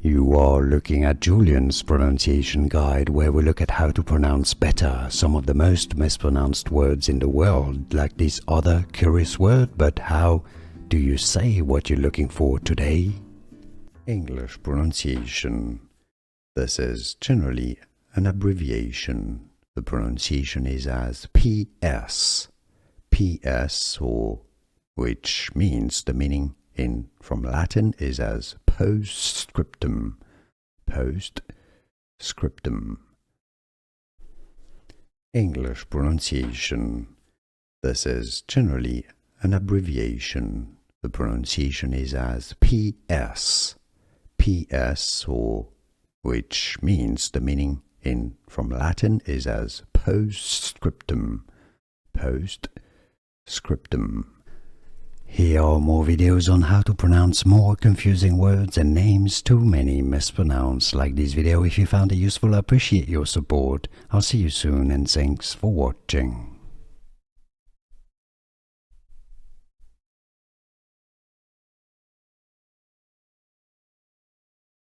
You are looking at Julian's pronunciation guide, where we look at how to pronounce better some of the most mispronounced words in the world, like this other curious word. But how do you say what you're looking for today? English pronunciation. This is generally an abbreviation. The pronunciation is as PS, or which means the meaning from Latin is as postscriptum. English pronunciation. This is generally an abbreviation. The pronunciation is as PS, or which means the meaning from Latin is as postscriptum. Here are more videos on how to pronounce more confusing words and names too many mispronounced. Like this video if you found it useful. I appreciate your support. I'll see you soon and thanks for watching.